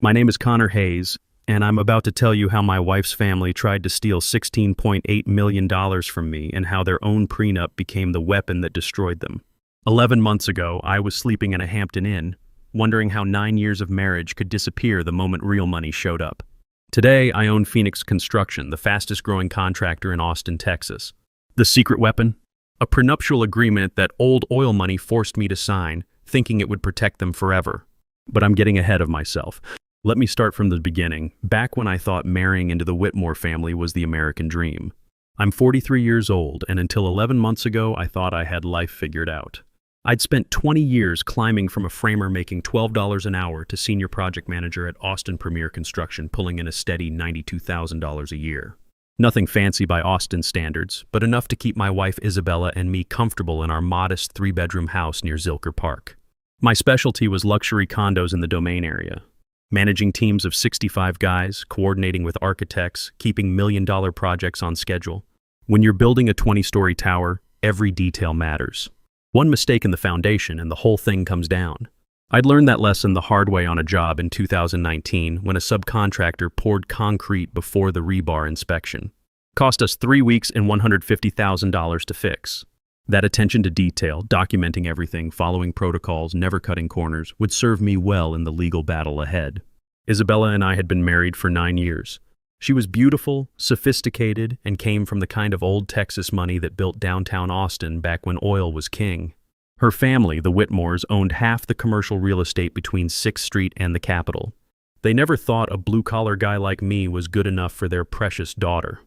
My name is Connor Hayes, and I'm about to tell you how my wife's family tried to steal $16.8 million from me and how their own prenup became the weapon that destroyed them. 11 months ago, I was sleeping in a Hampton Inn, wondering how 9 years of marriage could disappear the moment real money showed up. Today, I own Phoenix Construction, the fastest-growing contractor in Austin, Texas. The secret weapon? A prenuptial agreement that old oil money forced me to sign, thinking it would protect them forever. But I'm getting ahead of myself. Let me start from the beginning, back when I thought marrying into the Whitmore family was the American dream. I'm 43 years old, and until 11 months ago, I thought I had life figured out. I'd spent 20 years climbing from a framer making $12 an hour to senior project manager at Austin Premier Construction, pulling in a steady $92,000 a year. Nothing fancy by Austin standards, but enough to keep my wife Isabella and me comfortable in our modest 3-bedroom house near Zilker Park. My specialty was luxury condos in the Domain area. Managing teams of 65 guys, coordinating with architects, keeping million-dollar projects on schedule. When you're building a 20-story tower, every detail matters. One mistake in the foundation and the whole thing comes down. I'd learned that lesson the hard way on a job in 2019 when a subcontractor poured concrete before the rebar inspection. Cost us 3 weeks and $150,000 to fix. That attention to detail, documenting everything, following protocols, never cutting corners, would serve me well in the legal battle ahead. Isabella and I had been married for 9 years. She was beautiful, sophisticated, and came from the kind of old Texas money that built downtown Austin back when oil was king. Her family, the Whitmores, owned half the commercial real estate between 6th Street and the Capitol. They never thought a blue-collar guy like me was good enough for their precious daughter.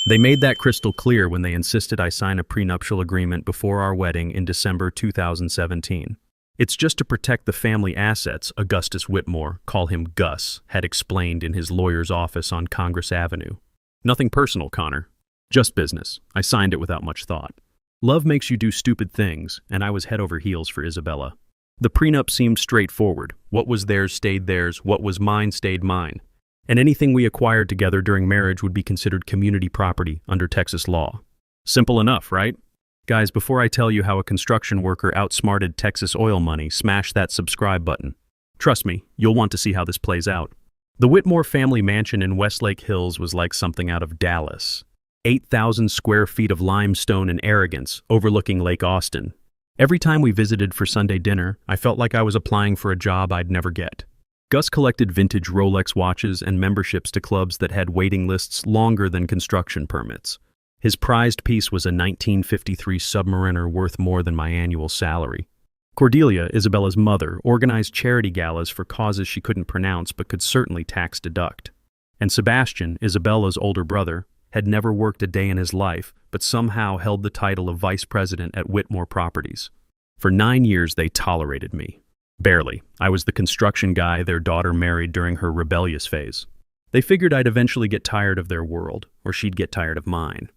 They made that crystal clear when they insisted I sign a prenuptial agreement before our wedding in December 2017. It's just to protect the family assets, Augustus Whitmore, call him Gus, had explained in his lawyer's office on Congress Avenue. Nothing personal, Connor. Just business. I signed it without much thought. Love makes you do stupid things, and I was head over heels for Isabella. The prenup seemed straightforward. What was theirs stayed theirs, what was mine stayed mine. And anything we acquired together during marriage would be considered community property under Texas law. Simple enough, right? Guys, before I tell you how a construction worker outsmarted Texas oil money, smash that subscribe button. Trust me, you'll want to see how this plays out. The Whitmore family mansion in Westlake Hills was like something out of Dallas. 8,000 square feet of limestone and arrogance, overlooking Lake Austin. Every time we visited for Sunday dinner, I felt like I was applying for a job I'd never get. Gus collected vintage Rolex watches and memberships to clubs that had waiting lists longer than construction permits. His prized piece was a 1953 Submariner worth more than my annual salary. Cordelia, Isabella's mother, organized charity galas for causes she couldn't pronounce but could certainly tax deduct. And Sebastian, Isabella's older brother, had never worked a day in his life but somehow held the title of vice president at Whitmore Properties. For 9 years they tolerated me. Barely. I was the construction guy their daughter married during her rebellious phase. They figured I'd eventually get tired of their world, or she'd get tired of mine.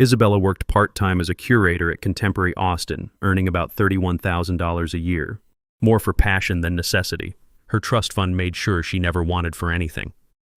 Isabella worked part-time as a curator at Contemporary Austin, earning about $31,000 a year. More for passion than necessity. Her trust fund made sure she never wanted for anything.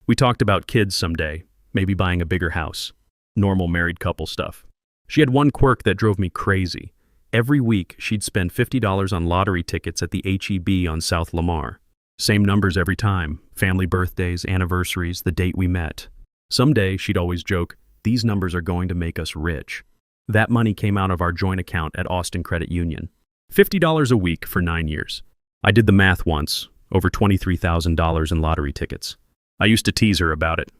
We talked about kids someday, maybe buying a bigger house. Normal married couple stuff. She had one quirk that drove me crazy. Every week, she'd spend $50 on lottery tickets at the H-E-B on South Lamar. Same numbers every time, family birthdays, anniversaries, the date we met. Someday, she'd always joke, these numbers are going to make us rich. That money came out of our joint account at Austin Credit Union. $50 a week for 9 years. I did the math once, over $23,000 in lottery tickets. I used to tease her about it.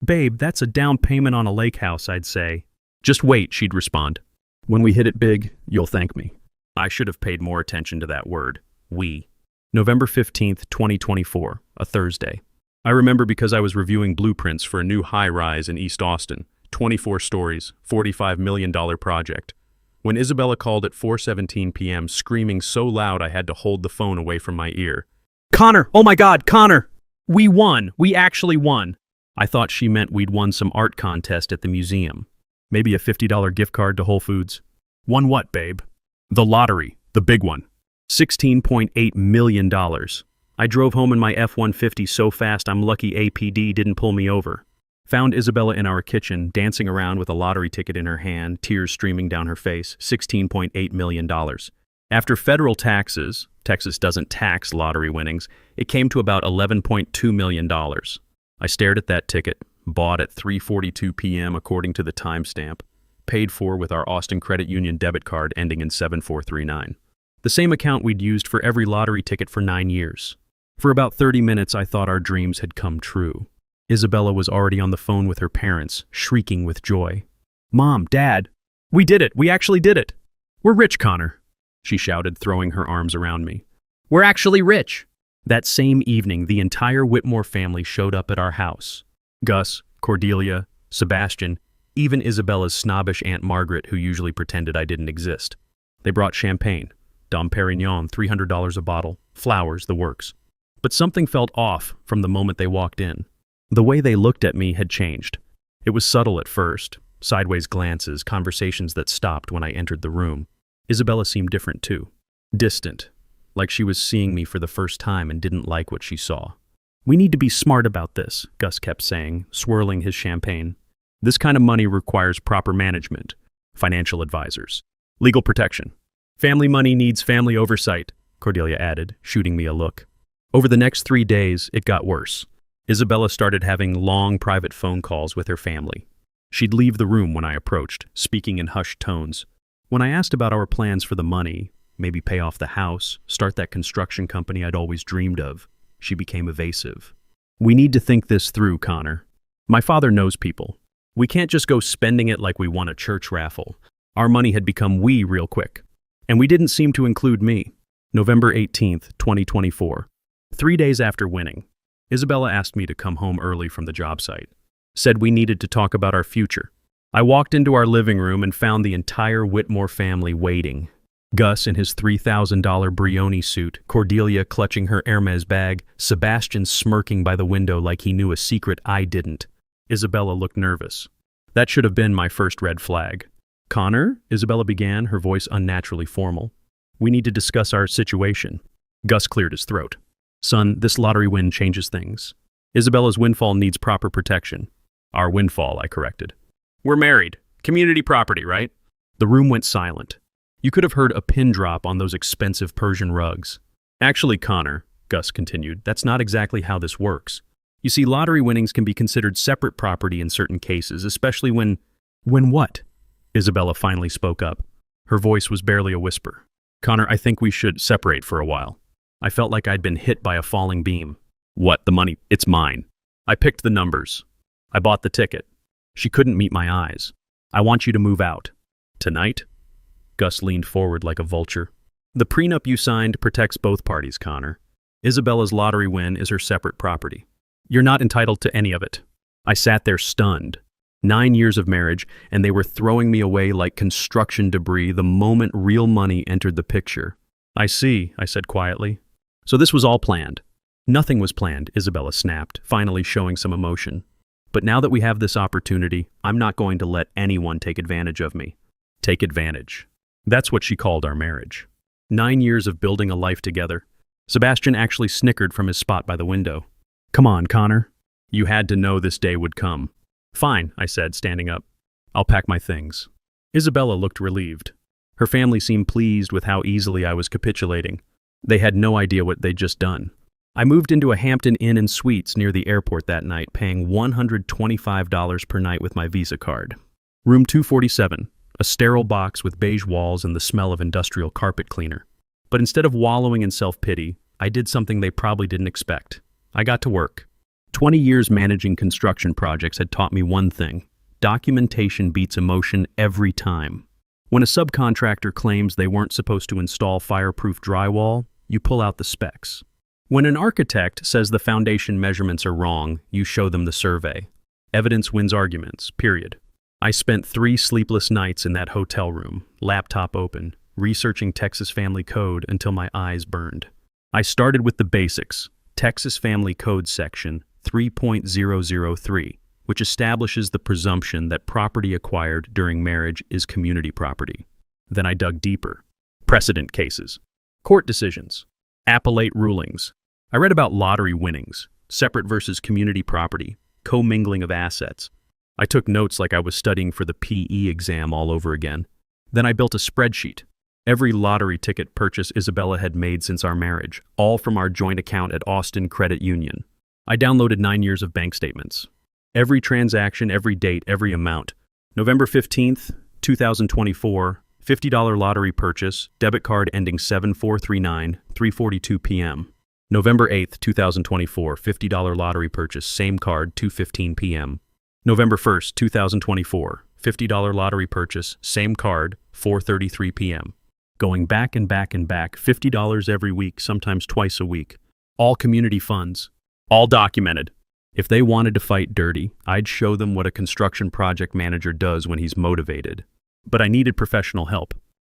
Babe, that's a down payment on a lake house, I'd say. Just wait, she'd respond. When we hit it big, you'll thank me. I should have paid more attention to that word, we. November 15th, 2024, a Thursday. I remember because I was reviewing blueprints for a new high-rise in East Austin, 24 stories, $45 million project. When Isabella called at 4:17 p.m., screaming so loud I had to hold the phone away from my ear. Connor! Oh my God, Connor! We won! We actually won! I thought she meant we'd won some art contest at the museum. Maybe a $50 gift card to Whole Foods. Won what, babe? The lottery, the big one. $16.8 million. I drove home in my F-150 so fast I'm lucky APD didn't pull me over. Found Isabella in our kitchen, dancing around with a lottery ticket in her hand, tears streaming down her face, $16.8 million. After federal taxes, Texas doesn't tax lottery winnings, It came to about $11.2 million. I stared at that ticket, bought at 3:42 p.m. according to the timestamp, paid for with our Austin Credit Union debit card ending in 7439. The same account we'd used for every lottery ticket for 9 years. For about 30 minutes, I thought our dreams had come true. Isabella was already on the phone with her parents, shrieking with joy. "Mom, Dad, we did it! We actually did it! We're rich, Connor!" she shouted, throwing her arms around me. "We're actually rich!" That same evening, the entire Whitmore family showed up at our house. Gus, Cordelia, Sebastian, even Isabella's snobbish Aunt Margaret, who usually pretended I didn't exist. They brought champagne, Dom Perignon, $300 a bottle, flowers, the works. But something felt off from the moment they walked in. The way they looked at me had changed. It was subtle at first, sideways glances, conversations that stopped when I entered the room. Isabella seemed different too. Distant, like she was seeing me for the first time and didn't like what she saw. "We need to be smart about this," Gus kept saying, swirling his champagne. "This kind of money requires proper management, financial advisors, legal protection. Family money needs family oversight," Cordelia added, shooting me a look. Over the next 3 days, it got worse. Isabella started having long private phone calls with her family. She'd leave the room when I approached, speaking in hushed tones. When I asked about our plans for the money, maybe pay off the house, start that construction company I'd always dreamed of, she became evasive. "We need to think this through, Connor. My father knows people. We can't just go spending it like we won a church raffle." Our money had become we real quick. And we didn't seem to include me. November 18th, 2024. 3 days after winning, Isabella asked me to come home early from the job site. Said we needed to talk about our future. I walked into our living room and found the entire Whitmore family waiting. Gus in his $3,000 Brioni suit, Cordelia clutching her Hermes bag, Sebastian smirking by the window like he knew a secret I didn't. Isabella looked nervous. That should have been my first red flag. "Connor," Isabella began, her voice unnaturally formal. "We need to discuss our situation." Gus cleared his throat. "Son, this lottery win changes things. Isabella's windfall needs proper protection." "Our windfall," I corrected. "We're married. Community property, right?" The room went silent. You could have heard a pin drop on those expensive Persian rugs. "Actually, Connor," Gus continued, "that's not exactly how this works. You see, lottery winnings can be considered separate property in certain cases, especially when..." "When what?" Isabella finally spoke up. Her voice was barely a whisper. "Connor, I think we should separate for a while." I felt like I'd been hit by a falling beam. "What, the money? It's mine." I picked the numbers. I bought the ticket. She couldn't meet my eyes. "I want you to move out." "Tonight?" Gus leaned forward like a vulture. "The prenup you signed protects both parties, Connor. Isabella's lottery win is her separate property. You're not entitled to any of it." I sat there stunned. 9 years of marriage, and they were throwing me away like construction debris the moment real money entered the picture. "I see," I said quietly. "So this was all planned." "Nothing was planned," Isabella snapped, finally showing some emotion. "But now that we have this opportunity, I'm not going to let anyone take advantage of me." Take advantage. That's what she called our marriage. 9 years of building a life together. Sebastian actually snickered from his spot by the window. "Come on, Connor. You had to know this day would come." "Fine," I said, standing up. "I'll pack my things." Isabella looked relieved. Her family seemed pleased with how easily I was capitulating. They had no idea what they'd just done. I moved into a Hampton Inn and Suites near the airport that night, paying $125 per night with my Visa card. Room 247, a sterile box with beige walls and the smell of industrial carpet cleaner. But instead of wallowing in self-pity, I did something they probably didn't expect. I got to work. 20 years managing construction projects had taught me one thing: documentation beats emotion every time. When a subcontractor claims they weren't supposed to install fireproof drywall, you pull out the specs. When an architect says the foundation measurements are wrong, you show them the survey. Evidence wins arguments, period. I spent 3 sleepless nights in that hotel room, laptop open, researching Texas family code until my eyes burned. I started with the basics: Texas Family Code Section 3.003, which establishes the presumption that property acquired during marriage is community property. Then I dug deeper. Precedent cases, court decisions, appellate rulings. I read about lottery winnings, separate versus community property, commingling of assets. I took notes like I was studying for the PE exam all over again. Then I built a spreadsheet. Every lottery ticket purchase Isabella had made since our marriage, all from our joint account at Austin Credit Union. I downloaded 9 years of bank statements. Every transaction, every date, every amount. November 15th, 2024, $50 lottery purchase, debit card ending 7439, 3:42 p.m. November 8th, 2024, $50 lottery purchase, same card, 2:15 p.m. November 1st, 2024, $50 lottery purchase, same card, 4:33 p.m. Going back and back and back, $50 every week, sometimes twice a week. All community funds, all documented. If they wanted to fight dirty, I'd show them what a construction project manager does when he's motivated. But I needed professional help,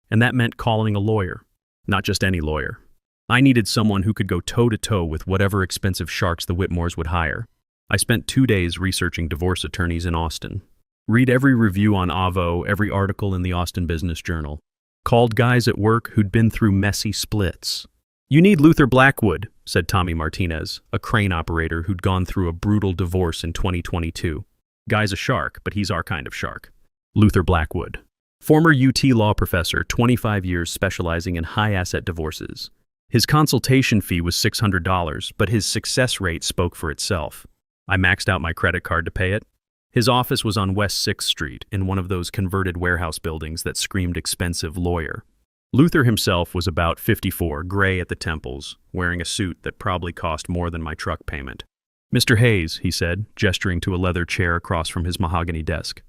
and that meant calling a lawyer. Not just any lawyer. I needed someone who could go toe-to-toe with whatever expensive sharks the Whitmores would hire. I spent 2 days researching divorce attorneys in Austin. Read every review on Avvo, every article in the Austin Business Journal. Called guys at work who'd been through messy splits. "You need Luther Blackwood," said Tommy Martinez, a crane operator who'd gone through a brutal divorce in 2022. "Guy's a shark, but he's our kind of shark." Luther Blackwood. Former UT law professor, 25 years specializing in high-asset divorces. His consultation fee was $600, but his success rate spoke for itself. I maxed out my credit card to pay it. His office was on West 6th Street, in one of those converted warehouse buildings that screamed expensive lawyer. Luther himself was about 54, gray at the temples, wearing a suit that probably cost more than my truck payment. "Mr. Hayes," he said, gesturing to a leather chair across from his mahogany desk.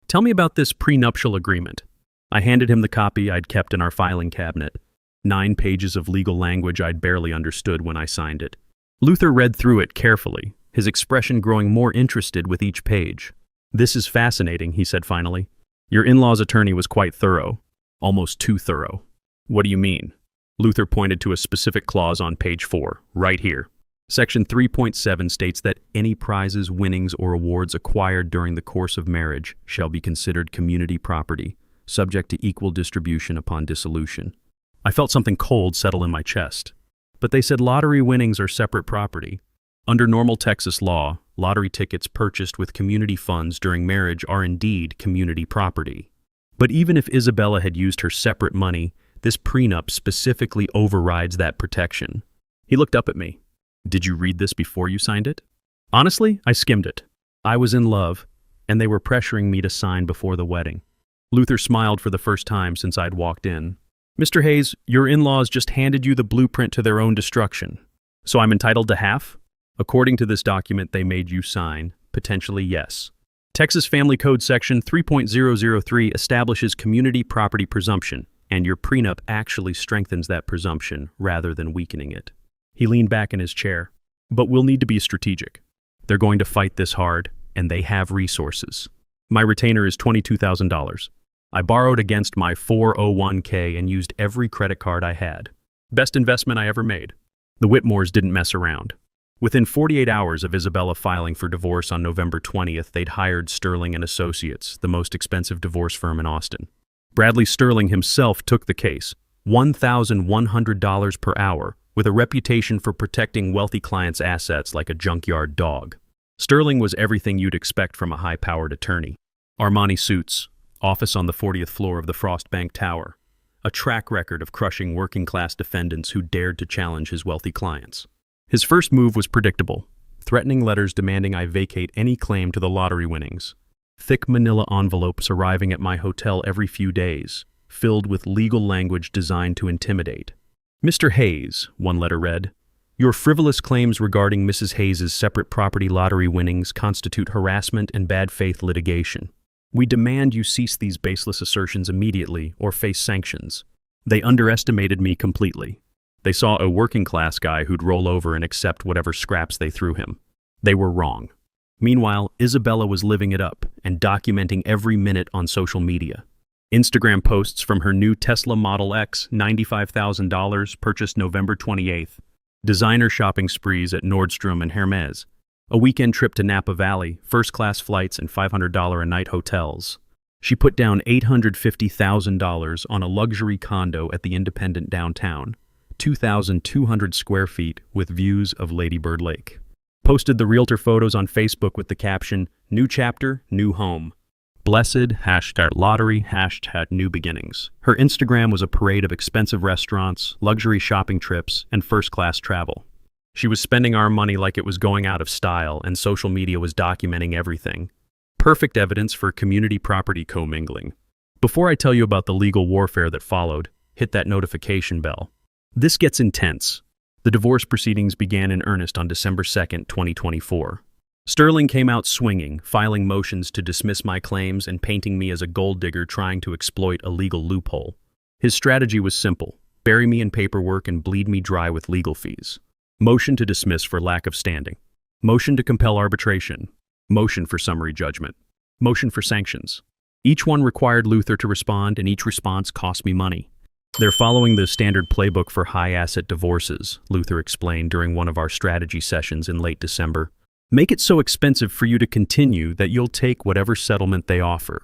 "Tell me about this prenuptial agreement." I handed him the copy I'd kept in our filing cabinet. 9 pages of legal language I'd barely understood when I signed it. Luther read through it carefully, his expression growing more interested with each page. "This is fascinating," he said finally. "Your in-law's attorney was quite thorough. Almost too thorough." "What do you mean?" Luther pointed to a specific clause on page 4, right here. Section 3.7 states that any prizes, winnings, or awards acquired during the course of marriage shall be considered community property, subject to equal distribution upon dissolution. I felt something cold settle in my chest. But they said lottery winnings are separate property. Under normal Texas law, lottery tickets purchased with community funds during marriage are indeed community property. But even if Isabella had used her separate money, this prenup specifically overrides that protection. He looked up at me. "Did you read this before you signed it?" Honestly, I skimmed it. I was in love, and they were pressuring me to sign before the wedding. Luther smiled for the first time since I'd walked in. "Mr. Hayes, your in-laws just handed you the blueprint to their own destruction. So I'm entitled to half? According to this document they made you sign, potentially yes. Texas Family Code Section 3.003 establishes community property presumption, and your prenup actually strengthens that presumption rather than weakening it." He leaned back in his chair. "But we'll need to be strategic. They're going to fight this hard, and they have resources. My retainer is $22,000. I borrowed against my 401k and used every credit card I had. Best investment I ever made." The Whitmores didn't mess around. Within 48 hours of Isabella filing for divorce on November 20th, they'd hired Sterling and Associates, the most expensive divorce firm in Austin. Bradley Sterling himself took the case, $1,100 per hour, with a reputation for protecting wealthy clients' assets like a junkyard dog. Sterling was everything you'd expect from a high-powered attorney. Armani suits, office on the 40th floor of the Frost Bank Tower, a track record of crushing working-class defendants who dared to challenge his wealthy clients. His first move was predictable, threatening letters demanding I vacate any claim to the lottery winnings. Thick manila envelopes arriving at my hotel every few days, filled with legal language designed to intimidate. "Mr. Hayes," one letter read, "your frivolous claims regarding Mrs. Hayes's separate property lottery winnings constitute harassment and bad faith litigation. We demand you cease these baseless assertions immediately or face sanctions." They underestimated me completely. They saw a working-class guy who'd roll over and accept whatever scraps they threw him. They were wrong. Meanwhile, Isabella was living it up and documenting every minute on social media. Instagram posts from her new Tesla Model X, $95,000, purchased November 28th. Designer shopping sprees at Nordstrom and Hermes. A weekend trip to Napa Valley, first-class flights and $500 a night hotels. She put down $850,000 on a luxury condo at the Independent downtown, 2,200 square feet with views of Lady Bird Lake. Posted the realtor photos on Facebook with the caption, "New chapter, new home." Blessed, #lottery, #new beginnings. Her Instagram was a parade of expensive restaurants, luxury shopping trips, and first-class travel. She was spending our money like it was going out of style, and social media was documenting everything. Perfect evidence for community property commingling. Before I tell you about the legal warfare that followed, hit that notification bell. This gets intense. The divorce proceedings began in earnest on December 2nd, 2024. Sterling came out swinging, filing motions to dismiss my claims and painting me as a gold digger trying to exploit a legal loophole. His strategy was simple: bury me in paperwork and bleed me dry with legal fees. Motion to dismiss for lack of standing. Motion to compel arbitration. Motion for summary judgment. Motion for sanctions. Each one required Luther to respond, and each response cost me money. They're following the standard playbook for high-asset divorces, Luther explained during one of our strategy sessions in late December. Make it so expensive for you to continue that you'll take whatever settlement they offer.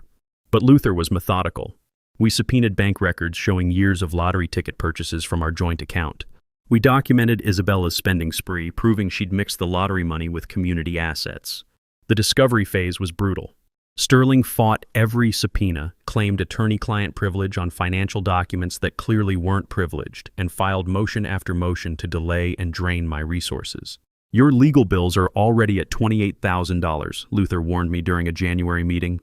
But Luther was methodical. We subpoenaed bank records showing years of lottery ticket purchases from our joint account. We documented Isabella's spending spree, proving she'd mixed the lottery money with community assets. The discovery phase was brutal. Sterling fought every subpoena, claimed attorney-client privilege on financial documents that clearly weren't privileged, and filed motion after motion to delay and drain my resources. Your legal bills are already at $28,000, Luther warned me during a January meeting.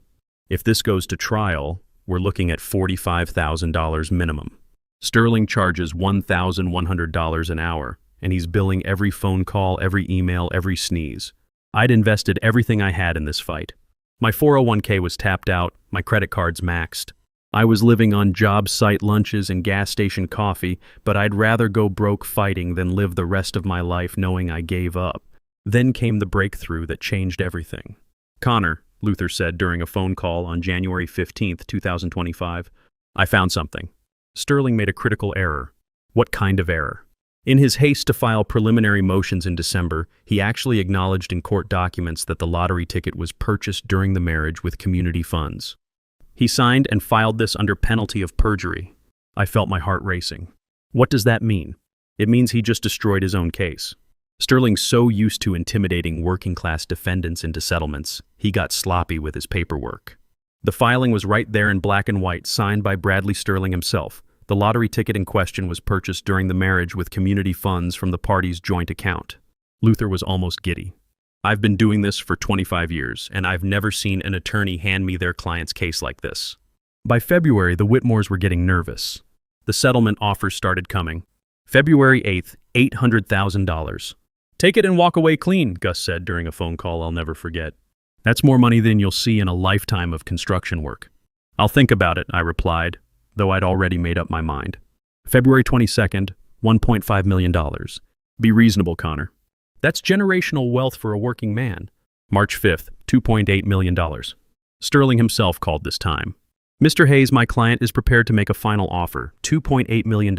If this goes to trial, we're looking at $45,000 minimum. Sterling charges $1,100 an hour, and he's billing every phone call, every email, every sneeze. I'd invested everything I had in this fight. My 401k was tapped out, my credit cards maxed. I was living on job site lunches and gas station coffee, but I'd rather go broke fighting than live the rest of my life knowing I gave up. Then came the breakthrough that changed everything. Connor, Luther said during a phone call on January 15, 2025, I found something. Sterling made a critical error. What kind of error? In his haste to file preliminary motions in December, he actually acknowledged in court documents that the lottery ticket was purchased during the marriage with community funds. He signed and filed this under penalty of perjury. I felt my heart racing. What does that mean? It means he just destroyed his own case. Sterling's so used to intimidating working-class defendants into settlements, he got sloppy with his paperwork. The filing was right there in black and white, signed by Bradley Sterling himself. The lottery ticket in question was purchased during the marriage with community funds from the parties' joint account. Luther was almost giddy. I've been doing this for 25 years, and I've never seen an attorney hand me their client's case like this. By February, the Whitmores were getting nervous. The settlement offers started coming. February 8th, $800,000. Take it and walk away clean, Gus said during a phone call I'll never forget. That's more money than you'll see in a lifetime of construction work. I'll think about it, I replied, though I'd already made up my mind. February 22nd, $1.5 million. Be reasonable, Connor. That's generational wealth for a working man. March 5th, $2.8 million. Sterling himself called this time. Mr. Hayes, my client, is prepared to make a final offer, $2.8 million.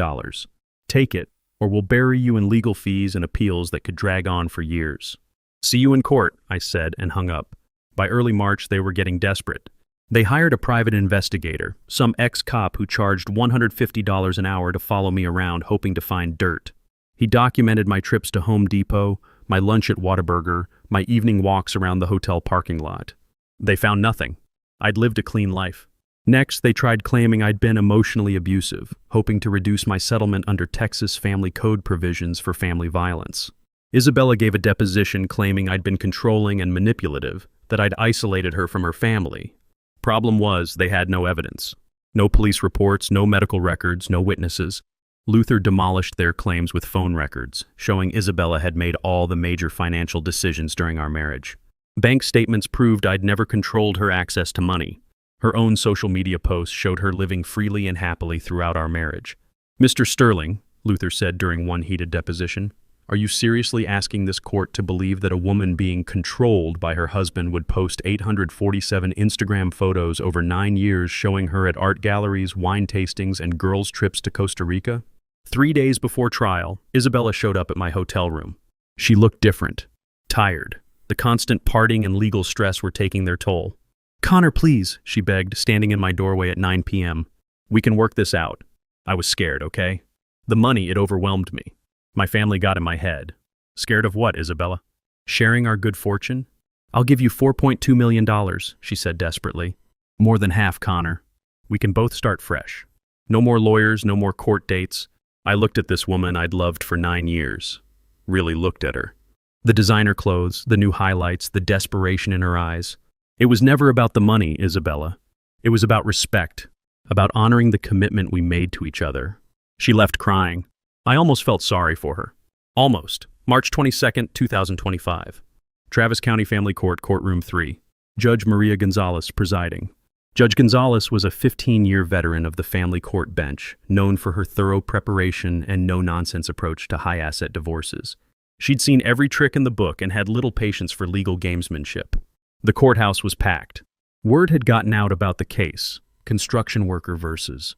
Take it, or we'll bury you in legal fees and appeals that could drag on for years. See you in court, I said and hung up. By early March, they were getting desperate. They hired a private investigator, some ex-cop who charged $150 an hour to follow me around hoping to find dirt. He documented my trips to Home Depot, my lunch at Whataburger, my evening walks around the hotel parking lot. They found nothing. I'd lived a clean life. Next, they tried claiming I'd been emotionally abusive, hoping to reduce my settlement under Texas family code provisions for family violence. Isabella gave a deposition claiming I'd been controlling and manipulative, that I'd isolated her from her family. Problem was, they had no evidence. No police reports, no medical records, no witnesses. Luther demolished their claims with phone records, showing Isabella had made all the major financial decisions during our marriage. Bank statements proved I'd never controlled her access to money. Her own social media posts showed her living freely and happily throughout our marriage. Mr. Sterling, Luther said during one heated deposition, are you seriously asking this court to believe that a woman being controlled by her husband would post 847 Instagram photos over 9 years showing her at art galleries, wine tastings, and girls' trips to Costa Rica? 3 days before trial, Isabella showed up at my hotel room. She looked different, tired. The constant partying and legal stress were taking their toll. Connor, please, she begged, standing in my doorway at 9 p.m. We can work this out. I was scared, okay? The money, it overwhelmed me. My family got in my head. Scared of what, Isabella? Sharing our good fortune? I'll give you $4.2 million, she said desperately. More than half, Connor. We can both start fresh. No more lawyers, no more court dates. I looked at this woman I'd loved for 9 years. Really looked at her. The designer clothes, the new highlights, the desperation in her eyes. It was never about the money, Isabella. It was about respect, about honoring the commitment we made to each other. She left crying. I almost felt sorry for her. Almost. March 22nd, 2025. Travis County Family Court, Courtroom 3. Judge Maria Gonzalez presiding. Judge Gonzalez was a 15-year veteran of the family court bench, known for her thorough preparation and no-nonsense approach to high-asset divorces. She'd seen every trick in the book and had little patience for legal gamesmanship. The courthouse was packed. Word had gotten out about the case. Construction worker versus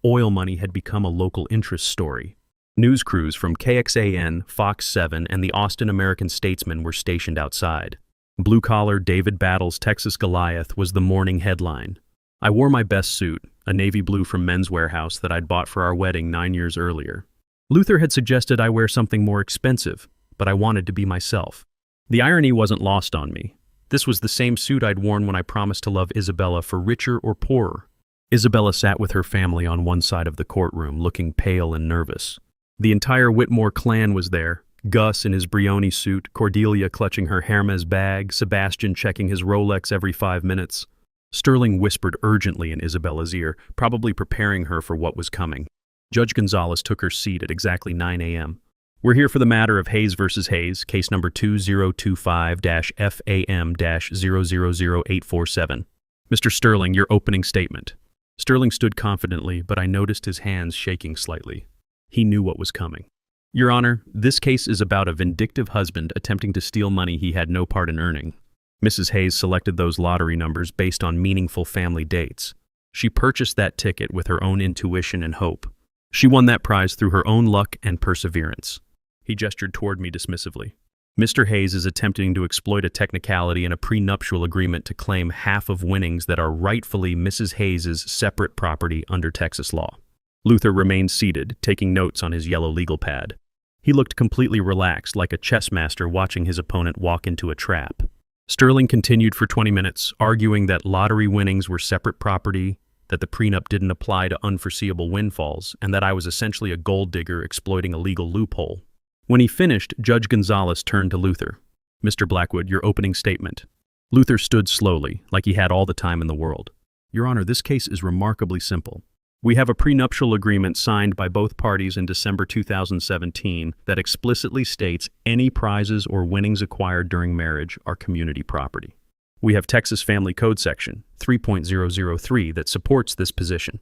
oil money had become a local interest story. News crews from KXAN, Fox 7, and the Austin American-Statesman were stationed outside. Blue-collar David Battle's Texas Goliath was the morning headline. I wore my best suit, a navy blue from Men's Warehouse that I'd bought for our wedding 9 years earlier. Luther had suggested I wear something more expensive, but I wanted to be myself. The irony wasn't lost on me. This was the same suit I'd worn when I promised to love Isabella for richer or poorer. Isabella sat with her family on one side of the courtroom, looking pale and nervous. The entire Whitmore clan was there. Gus in his Brioni suit, Cordelia clutching her Hermes bag, Sebastian checking his Rolex every 5 minutes. Sterling whispered urgently in Isabella's ear, probably preparing her for what was coming. Judge Gonzalez took her seat at exactly 9 a.m. We're here for the matter of Hayes versus Hayes, case number 2025-FAM-000847. Mr. Sterling, your opening statement. Sterling stood confidently, but I noticed his hands shaking slightly. He knew what was coming. Your Honor, this case is about a vindictive husband attempting to steal money he had no part in earning. Mrs. Hayes selected those lottery numbers based on meaningful family dates. She purchased that ticket with her own intuition and hope. She won that prize through her own luck and perseverance. He gestured toward me dismissively. Mr. Hayes is attempting to exploit a technicality in a prenuptial agreement to claim half of winnings that are rightfully Mrs. Hayes's separate property under Texas law. Luther remained seated, taking notes on his yellow legal pad. He looked completely relaxed, like a chess master watching his opponent walk into a trap. Sterling continued for 20 minutes, arguing that lottery winnings were separate property, that the prenup didn't apply to unforeseeable windfalls, and that I was essentially a gold digger exploiting a legal loophole. When he finished, Judge Gonzalez turned to Luther. Mr. Blackwood, your opening statement. Luther stood slowly, like he had all the time in the world. Your Honor, this case is remarkably simple. We have a prenuptial agreement signed by both parties in December 2017 that explicitly states any prizes or winnings acquired during marriage are community property. We have Texas Family Code Section 3.003 that supports this position.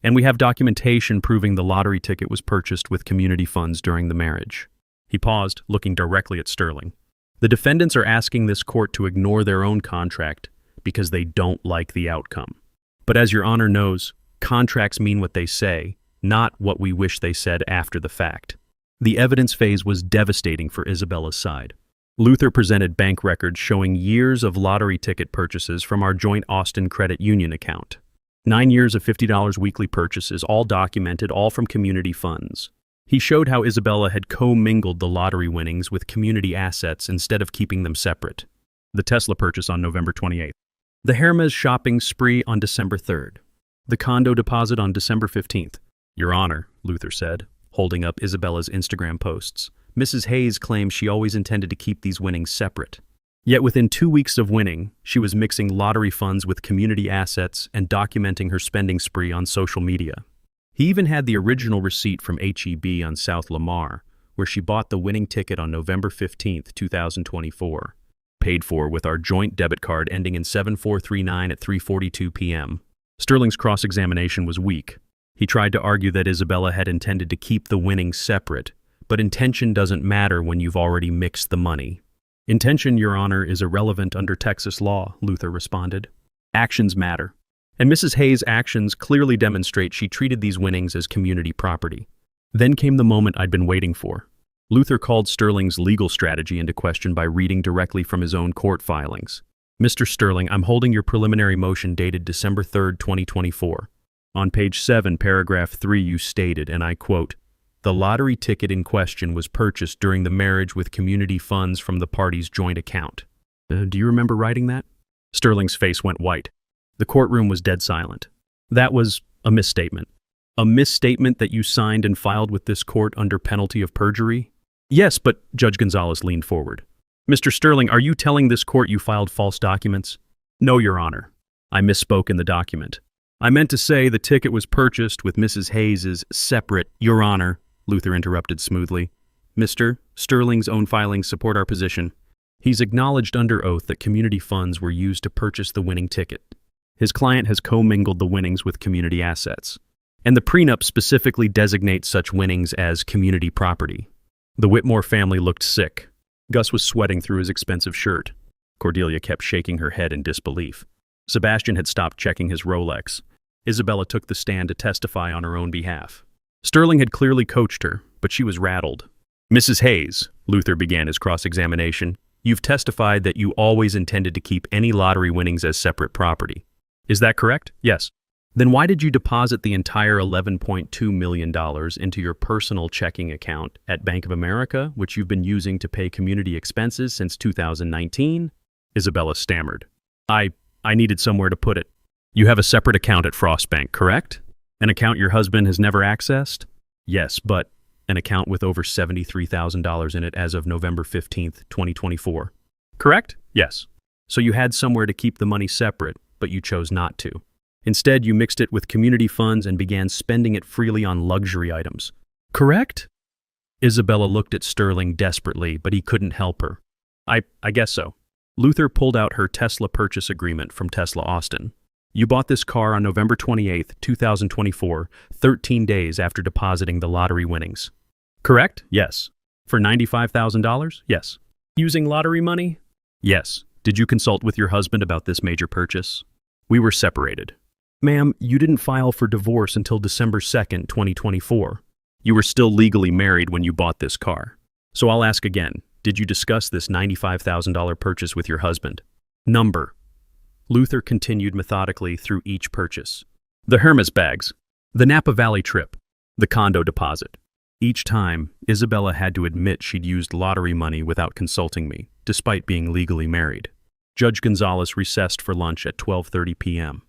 And we have documentation proving the lottery ticket was purchased with community funds during the marriage. He paused, looking directly at Sterling. The defendants are asking this court to ignore their own contract because they don't like the outcome. But as Your Honor knows, contracts mean what they say, not what we wish they said after the fact. The evidence phase was devastating for Isabella's side. Luther presented bank records showing years of lottery ticket purchases from our joint Austin Credit Union account. 9 years of $50 weekly purchases, all documented, all from community funds. He showed how Isabella had co-mingled the lottery winnings with community assets instead of keeping them separate. The Tesla purchase on November 28th. The Hermes shopping spree on December 3rd. The condo deposit on December 15th. Your Honor, Luther said, holding up Isabella's Instagram posts. Mrs. Hayes claims she always intended to keep these winnings separate. Yet within 2 weeks of winning, she was mixing lottery funds with community assets and documenting her spending spree on social media. He even had the original receipt from H-E-B on South Lamar, where she bought the winning ticket on November 15th, 2024. Paid for with our joint debit card ending in 7439 at 3:42 p.m. Sterling's cross-examination was weak. He tried to argue that Isabella had intended to keep the winnings separate, but intention doesn't matter when you've already mixed the money. Intention, Your Honor, is irrelevant under Texas law, Luther responded. Actions matter. And Mrs. Hayes' actions clearly demonstrate she treated these winnings as community property. Then came the moment I'd been waiting for. Luther called Sterling's legal strategy into question by reading directly from his own court filings. Mr. Sterling, I'm holding your preliminary motion dated December 3rd, 2024. On page 7, paragraph 3, you stated, and I quote, "The lottery ticket in question was purchased during the marriage with community funds from the parties' joint account." Do you remember writing that? Sterling's face went white. The courtroom was dead silent. That was a misstatement. A misstatement that you signed and filed with this court under penalty of perjury? Yes, but Judge Gonzalez leaned forward. Mr. Sterling, are you telling this court you filed false documents? No, Your Honor. I misspoke in the document. I meant to say the ticket was purchased with Mrs. Hayes's separate, Your Honor, Luther interrupted smoothly. Mr. Sterling's own filings support our position. He's acknowledged under oath that community funds were used to purchase the winning ticket. His client has commingled the winnings with community assets. And the prenup specifically designates such winnings as community property. The Whitmore family looked sick. Gus was sweating through his expensive shirt. Cordelia kept shaking her head in disbelief. Sebastian had stopped checking his Rolex. Isabella took the stand to testify on her own behalf. Sterling had clearly coached her, but she was rattled. Mrs. Hayes, Luther began his cross-examination, you've testified that you always intended to keep any lottery winnings as separate property. Is that correct? Yes. Then why did you deposit the entire $11.2 million into your personal checking account at Bank of America, which you've been using to pay community expenses since 2019? Isabella stammered. I needed somewhere to put it. You have a separate account at Frost Bank, correct? An account your husband has never accessed? Yes, but an account with over $73,000 in it as of November 15th, 2024. Correct? Yes. So you had somewhere to keep the money separate, but you chose not to. Instead, you mixed it with community funds and began spending it freely on luxury items. Correct? Isabella looked at Sterling desperately, but he couldn't help her. I guess so. Luther pulled out her Tesla purchase agreement from Tesla Austin. You bought this car on November 28th, 2024, 13 days after depositing the lottery winnings. Correct? Yes. For $95,000? Yes. Using lottery money? Yes. Did you consult with your husband about this major purchase? We were separated. Ma'am, you didn't file for divorce until December 2nd, 2024. You were still legally married when you bought this car. So I'll ask again, did you discuss this $95,000 purchase with your husband? Number. Luther continued methodically through each purchase. The Hermes bags, the Napa Valley trip, the condo deposit. Each time, Isabella had to admit she'd used lottery money without consulting me, despite being legally married. Judge Gonzalez recessed for lunch at 12:30 p.m.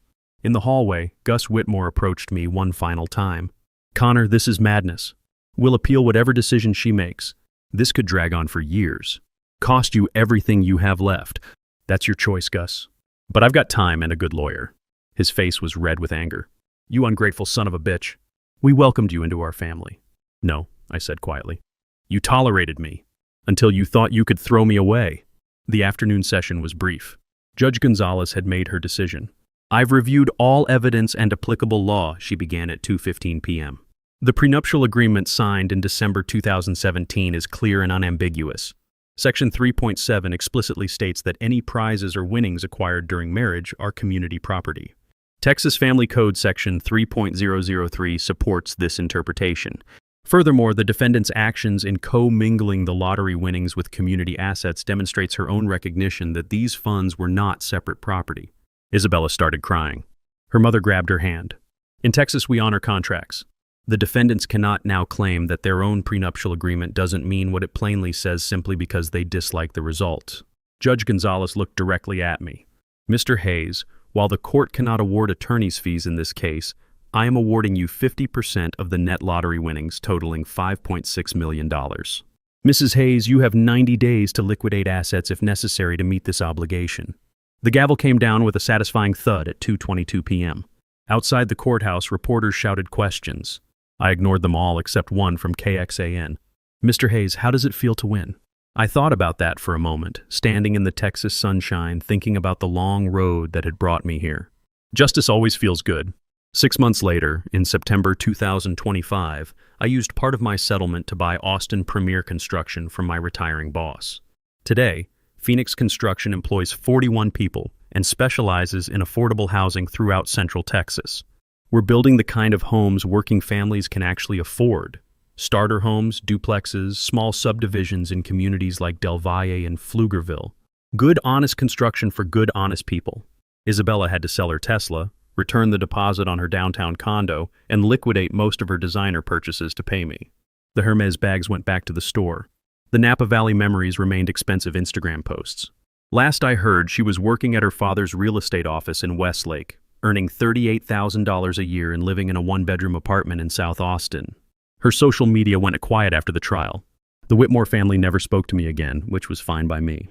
In the hallway, Gus Whitmore approached me one final time. Connor, this is madness. We'll appeal whatever decision she makes. This could drag on for years. Cost you everything you have left. That's your choice, Gus. But I've got time and a good lawyer. His face was red with anger. You ungrateful son of a bitch. We welcomed you into our family. No, I said quietly. You tolerated me until you thought you could throw me away. The afternoon session was brief. Judge Gonzalez had made her decision. I've reviewed all evidence and applicable law, she began at 2:15 p.m. The prenuptial agreement signed in December 2017 is clear and unambiguous. Section 3.7 explicitly states that any prizes or winnings acquired during marriage are community property. Texas Family Code Section 3.003 supports this interpretation. Furthermore, the defendant's actions in co-mingling the lottery winnings with community assets demonstrates her own recognition that these funds were not separate property. Isabella started crying. Her mother grabbed her hand. In Texas, we honor contracts. The defendants cannot now claim that their own prenuptial agreement doesn't mean what it plainly says simply because they dislike the result. Judge Gonzalez looked directly at me. Mr. Hayes, while the court cannot award attorney's fees in this case, I am awarding you 50% of the net lottery winnings totaling $5.6 million. Mrs. Hayes, you have 90 days to liquidate assets if necessary to meet this obligation. The gavel came down with a satisfying thud at 2:22 p.m. Outside the courthouse, reporters shouted questions. I ignored them all except one from KXAN. Mr. Hayes, how does it feel to win? I thought about that for a moment, standing in the Texas sunshine, thinking about the long road that had brought me here. Justice always feels good. 6 months later, in September 2025, I used part of my settlement to buy Austin Premier Construction from my retiring boss. Today, Phoenix Construction employs 41 people and specializes in affordable housing throughout Central Texas. We're building the kind of homes working families can actually afford. Starter homes, duplexes, small subdivisions in communities like Del Valle and Pflugerville. Good, honest construction for good, honest people. Isabella had to sell her Tesla, return the deposit on her downtown condo, and liquidate most of her designer purchases to pay me. The Hermes bags went back to the store. The Napa Valley memories remained expensive Instagram posts. Last I heard, she was working at her father's real estate office in Westlake, earning $38,000 a year and living in a one-bedroom apartment in South Austin. Her social media went quiet after the trial. The Whitmore family never spoke to me again, which was fine by me.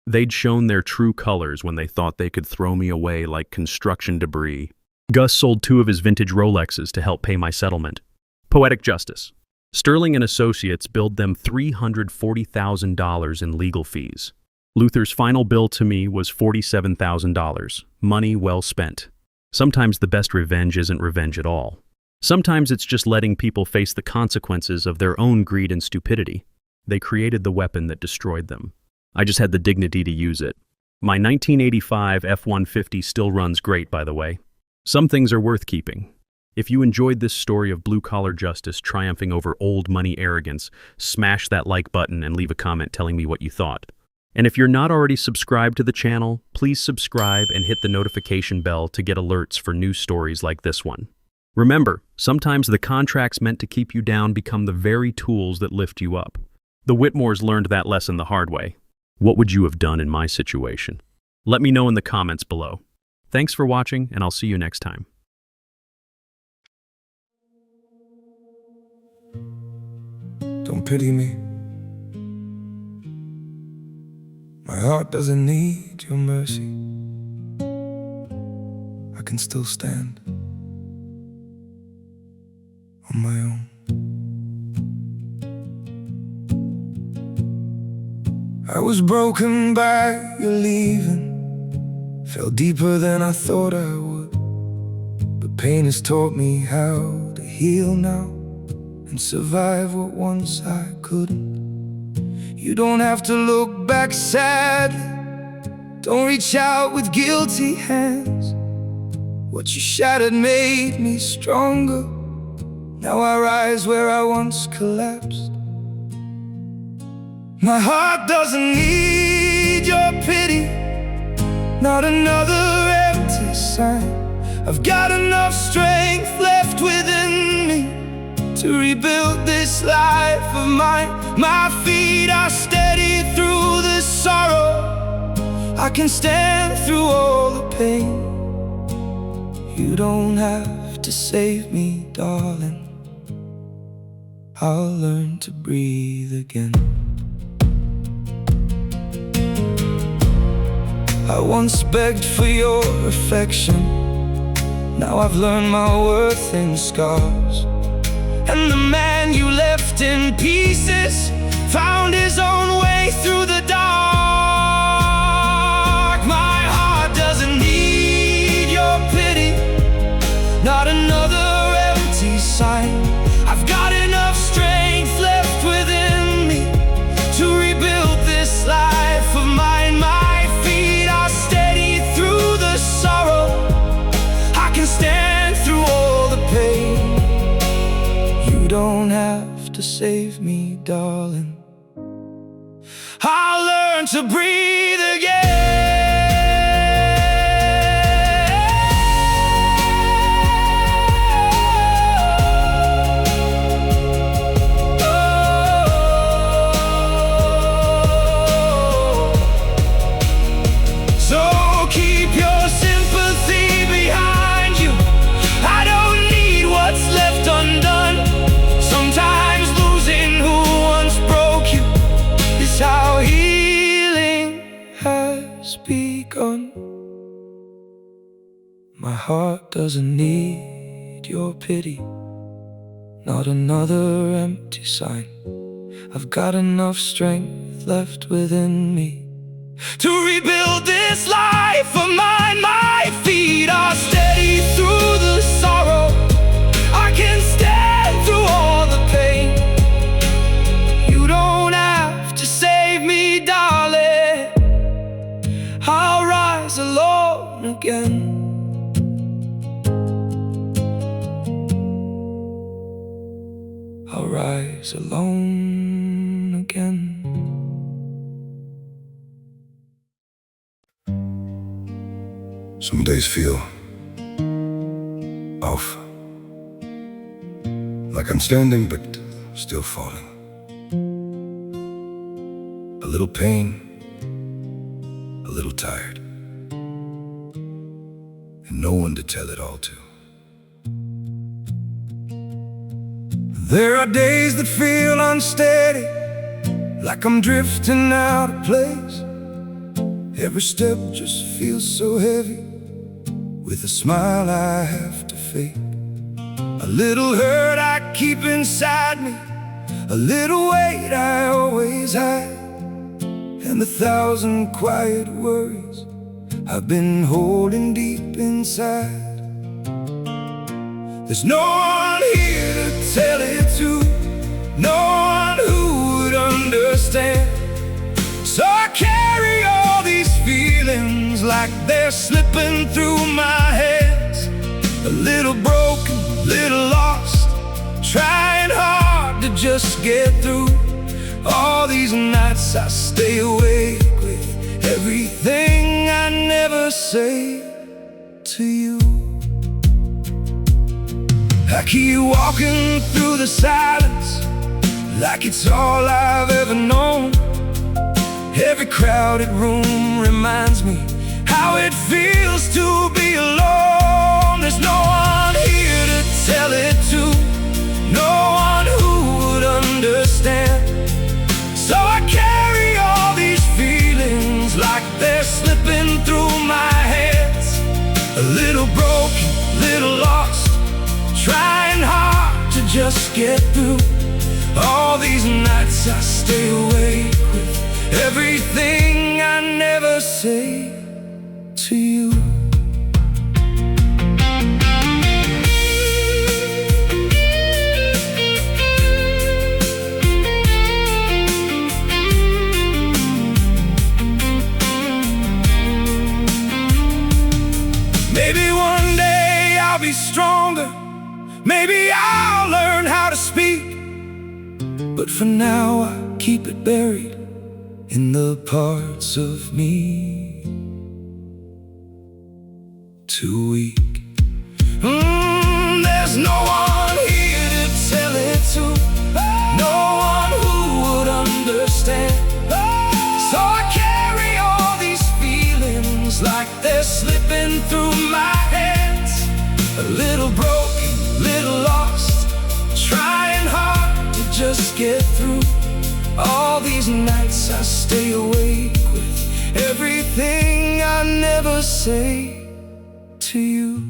They'd shown their true colors when they thought they could throw me away like construction debris. Gus sold 2 of his vintage Rolexes to help pay my settlement. Poetic justice. Sterling and Associates billed them $340,000 in legal fees. Luther's final bill to me was $47,000. Money well spent. Sometimes the best revenge isn't revenge at all. Sometimes it's just letting people face the consequences of their own greed and stupidity. They created the weapon that destroyed them. I just had the dignity to use it. My 1985 F-150 still runs great, by the way. Some things are worth keeping. If you enjoyed this story of blue-collar justice triumphing over old money arrogance, smash that like button and leave a comment telling me what you thought. And if you're not already subscribed to the channel, please subscribe and hit the notification bell to get alerts for new stories like this one. Remember, sometimes the contracts meant to keep you down become the very tools that lift you up. The Whitmores learned that lesson the hard way. What would you have done in my situation? Let me know in the comments below. Thanks for watching, and I'll see you next time. Don't pity me. My heart doesn't need your mercy. I can still stand on my own. I was broken by your leaving, fell deeper than I thought I would. But pain has taught me how to heal now and survive what once I couldn't. You don't have to look back sadly, don't reach out with guilty hands. What you shattered made me stronger. Now I rise where I once collapsed. My heart doesn't need your pity, not another empty sign. I've got enough strength left within me to rebuild this life of mine. My feet are steady through the sorrow. I can stand through all the pain. You don't have to save me, darling. I'll learn to breathe again. I once begged for your affection. Now I've learned my worth in scars. And the man you left in pieces found his own way through the dark. My heart doesn't need your pity, not another empty sign. I've got enough strength left within me to rebuild this life of mine. My feet are steady through the sorrow. I can stand through all the pain. You don't have to save me, darling. I'll learn to breathe again. So keep your sympathy behind you. I don't need what's left undone. Sometimes losing who once broke you is how healing has begun. My heart doesn't need your pity, not another empty sign. I've got enough strength left within me to rebuild this life of mine. My feet are steady through the sorrow. I can stand through all the pain. You don't have to save me, darling. I'll rise alone again. I'll rise alone again. Some days feel off, like I'm standing but still falling. A little pain, a tired, and no one to tell it all to. There are days that feel unsteady, like I'm drifting out of place. Every step just feels so heavy, with a smile I have to fake. A little hurt I keep inside me, a little weight I always hide, and 1,000 quiet worries I've been holding deep inside. There's no one here to tell it to, no one who would understand. So I carry all these feelings like they're slipping through my hands. A little broken, little lost, trying hard to just get through. All these nights I stay awake with everything I never say to you. I keep walking through the silence like it's all I've ever known. Every crowded room reminds me how it feels to be alone. There's no one here to tell it to, no one who would understand. So I carry all these feelings like they're slipping through my hands. A little broken, little lost, trying hard to just get through. All these nights I stay awake with everything I never say to you. Maybe one day I'll be stronger, maybe I'll learn how to speak, but for now I keep it buried in the parts of me too weak. There's no one here to tell it to, no one who would understand. So I carry all these feelings like they're slipping through my hands. A little broken, little lost, trying hard to just get through. All these nights I stay awake with everything I never say to you.